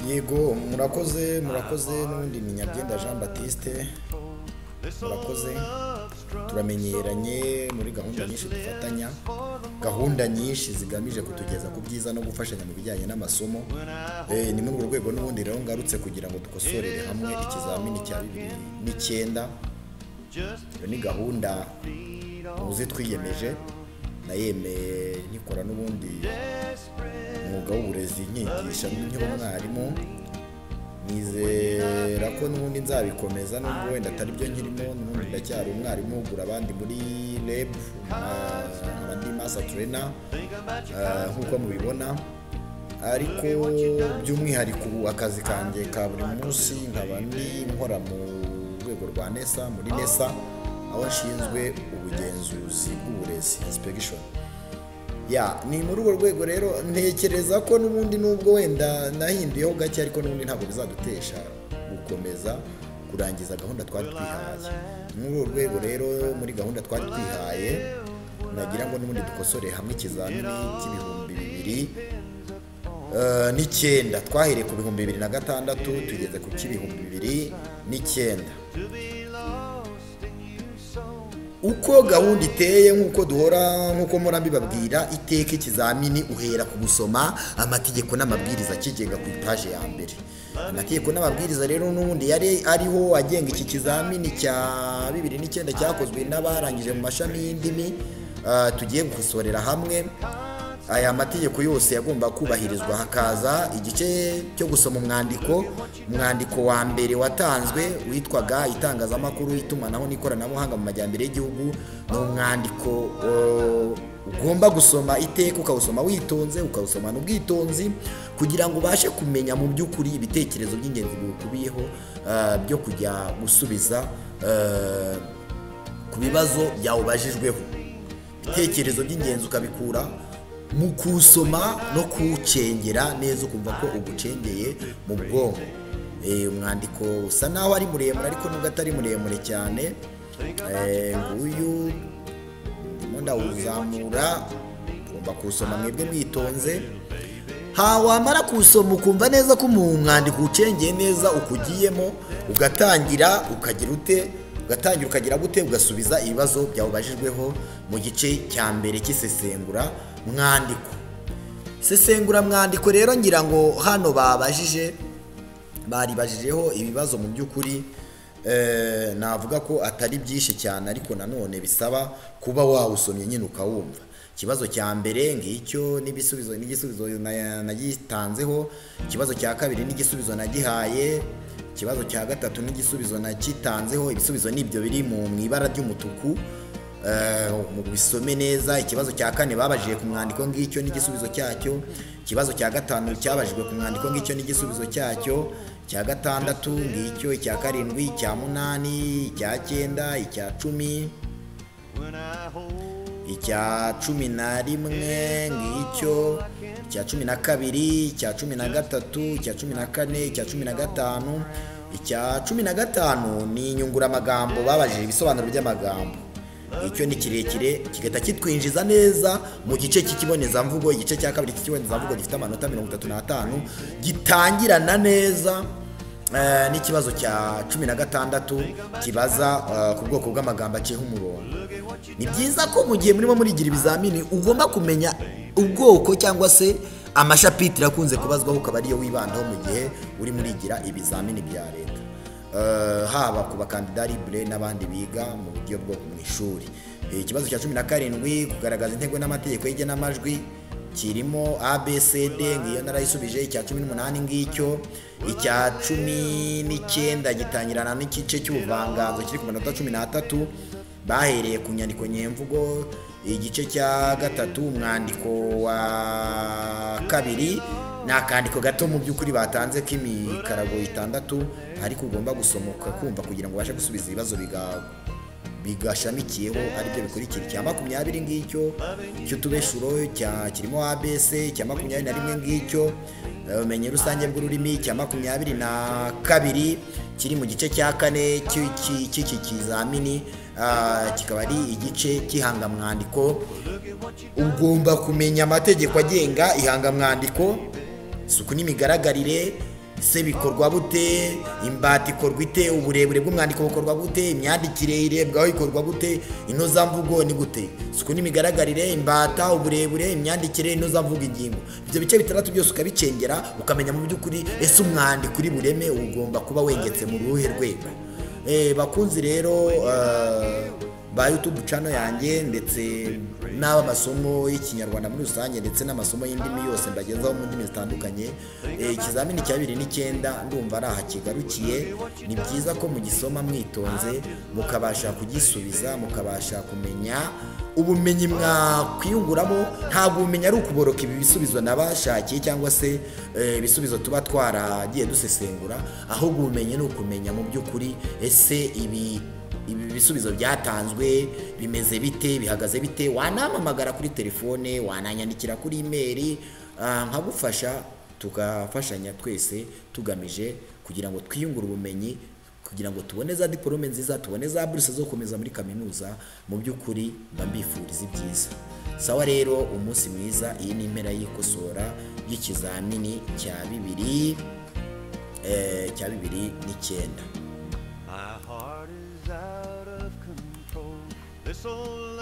Yego murakoze n'undi ni Nyabyenda Jean Baptiste. Murakoze, turamenyeranye muri gahunda nyinshi dufatanya, gahunda nyinshi zigamije kutugeza ku byiza no gufashanya mu bijyanye n'amasomo. Ni muri urwo rwego n'ubundi rero ngarutse kugira ngo dukosorere hamwe ikizamini cya 2009. Iyo ni gahunda muzi twiyemeje, nayemeye nikora n'ubundi umwuga w'uburezi nyigisha nk'umwarimu. Nizera ko n'ubundi nzabikomeza nubwo wenda atari byo nkirimo, n'ubundi ndacyari umwarimu ugura abandi muri REB, abandi master trainer nk'uko mubibona, ariko by'umwihariko ubu akazi kanjye ka buri munsi nkaba nkora mu rwego rwa NESA, muri NESA aho nshinzwe ubugenzuzi bw'uburezi inspection. Ni muri urwo rwego rero ntekereza ko n'ubundi nubwo wenda nahinduyeho gake, ariko n'ubundi ntabwo bizadutesha gukomeza kurangiza gahunda twari twihaye. Muri urwo rwego rero muri gahunda twari twihaye, nagira ngo n'ubundi dukosore hamwe ikizamini cy'ibihumbi 2009. Twahereye ku 2006 tugeze ku cy'ibihumbi 2009. Uko gahunda iteye nk'uko duhora nk'uko mura mbibabwira, iteka ikizamini uhera ku gusoma amategeko n'amabwiriza kigenga ku itaje ya mbere. Amategeko n'amabwiriza rero n'ubundi yari ariho agenga iki kizamini cya 2009 cyakozwe n'abarangije mu mashami y'indimi. Tugiye gukosorera hamwe aya mategeko yose yagomba kubahirizwa. Hakaza igice cyo gusoma umwandiko wa mbere watanzwe witwaga itangazamakuru, itumanaho n'ikoranabuhanga mu majyambere y'igihugu. Ni umwandiko ugomba gusoma iteka, ukawusoma witonze, ukawusoma n'ubwitonzi, kugira ngo ubashe kumenya mu by'ukuri ibitekerezo by'ingenzi bikubiyeho byo kujya gusubiza ku bibazo byawubajijweho. Ibitekerezo by'ingenzi ukabikura mu kusoma no kucengera neza, ukumva ko ugucengeye mu bwonko. Umwandiko usa naho ari muremure, ariko nubwo atari muremure cyane. Nguyu ndimo ndawuzamura, ugomba kusoma mwebwe mwitonze. Wamara kusoma ukumva neza ko mu mwandiko ucengeye neza, ukugiyemo ugatangira ukagira ute, ukagira gute ugasubiza ibibazo byawubajijweho mu gice cya mbere cy'isesengura mwandiko. Sesengura mwandiko rero ngira ngo hano baribajijeho ibibazo mu by'ukuri navuga ko atari byinshi cyane, ariko nanone bisaba kuba wawusomye nyine ukawumva. Ikibazo cya mbere ngicyo n'igisubizo nagitanzeho. Ikibazo cya kabiri n'igisubizo nagihaye. Ikibazo cya gatatu n'igisubizo nakitanzeho. Ibisubizo nibyo biri mu ibara ry'umutuku, mu bisome neza. Ikibazo cya kane babajije ku mwandiko ngicyo n'igisubizo cyacyo. Ikibazo cya gatanu cyabajijwe ku mwandiko ngicyo n'igisubizo cyacyo. Icya gatandatu ngicyo, icya karindwi, icya munani, icya cyenda, icya cumi, icya 11 ngicyo, icya 12, icya 13, icya 14, icya 15. Icya 15 ni inyunguramagambo, babajije ibisobanuro by'amagambo. Icyo ni kirekire, kigahita kitwinjiza neza mu gice cy'ikibonezamvugo. Igice cya kabiri cy'ikibonezamvugo gifite amanota 35, gitangirana neza n'ikibazo cya 16 kibaza ku bwoko bw'amagambo aciyeho umurongo. Ni byiza ko mu gihe murimo murigira ibizamini ugomba kumenya ubwoko cyangwa se amashapitire akunze kubazwaho, ukaba ariyo wibandaho mu gihe uri murigira ibizamini bya leta, haba ku bakandida libre n'abandi biga mu buryo bwo mu ishuri. Ikibazo cya 17 kugaragaza intego n'amategeko y'igenamajwi, kirimo ABCD, ngiyo narayisubije. Icya 18 ngicyo. Icya 19 gitangirana n'igice cy'ubuvanganzo kiri ku manota 13, bahereye ku nyandiko nyemvugo. Igice cya gatatu umwandiko wa kabiri ni akandiko gato mu by'ukuri batanze k'imikarago 6, ariko ugomba gusomoka kumva kugira ngo ubashe gusubiza ibibazo bigashamikiyeho, aribyo bikurikira. Icya 20 ngicyo cy'utubeshuro kirimo ABC. Icya 21 ngicyo ubumenyi rusange bw'ururimi. Icya 22 kiri mu gice cya 4 cy'iki kizamini, kikaba ari igice cy'ihangamwandiko. Ugomba kumenya amategeko agenga ihangamwandiko, isuku n'imigaragarire, se bikorwa bute, imbata ikorwa ite, uburebure bw'umwandiko bukorwa gute, imyandikire irebwaho ikorwa gute, inozamvugo ni gute, isuku n'imigaragarire, imbata, uburebure, imyandikire, inozamvugo, ingingo. Ibyo bice bitandatu byose ukabicengera ukamenya mu by'ukuri ese umwandiko uri bureme ugomba kuba wengetse mu ruhe rwego. Bakunzi rero ba YouTube channel yanjye ndetse n'aba masomo y'ikinyarwanda muri rusange ndetse n'amasomo y'indimi yose mbagezaho mu ndimi zitandukanye, ikizamini cya 2009 ndumva ari aha kigarukiye. Ni byiza ko mugisoma mwitonze mukabasha kugisubiza, mukabasha kumenya ubumenyi mwakwiyunguramo. Ntabwo ubumenyi ari ukuboroka ibi bisubizo nabashakiye cyangwa se ibisubizo tuba twaragiye dusesengura, ahubwo ubumenyi ni ukumenya mu by'ukuri ese ibi bisubizo byatanzwe bimeze bite, bihagaze bite. Wanampamagara kuri telefone, wananyandikira kuri email, nkagufasha tugafashanya twese tugamije kugira ngo twiyungure ubumenyi, kugira ngo tubone za diplome nziza, tubone za buruse zo gukomeza muri kaminuza. Mu by'ukuri mbifuriza ibyiza. Sawa rero, umunsi mwiza. Iyi ni impera y'ikosora y'ikizamini cya 2009. My heart is out of control. This old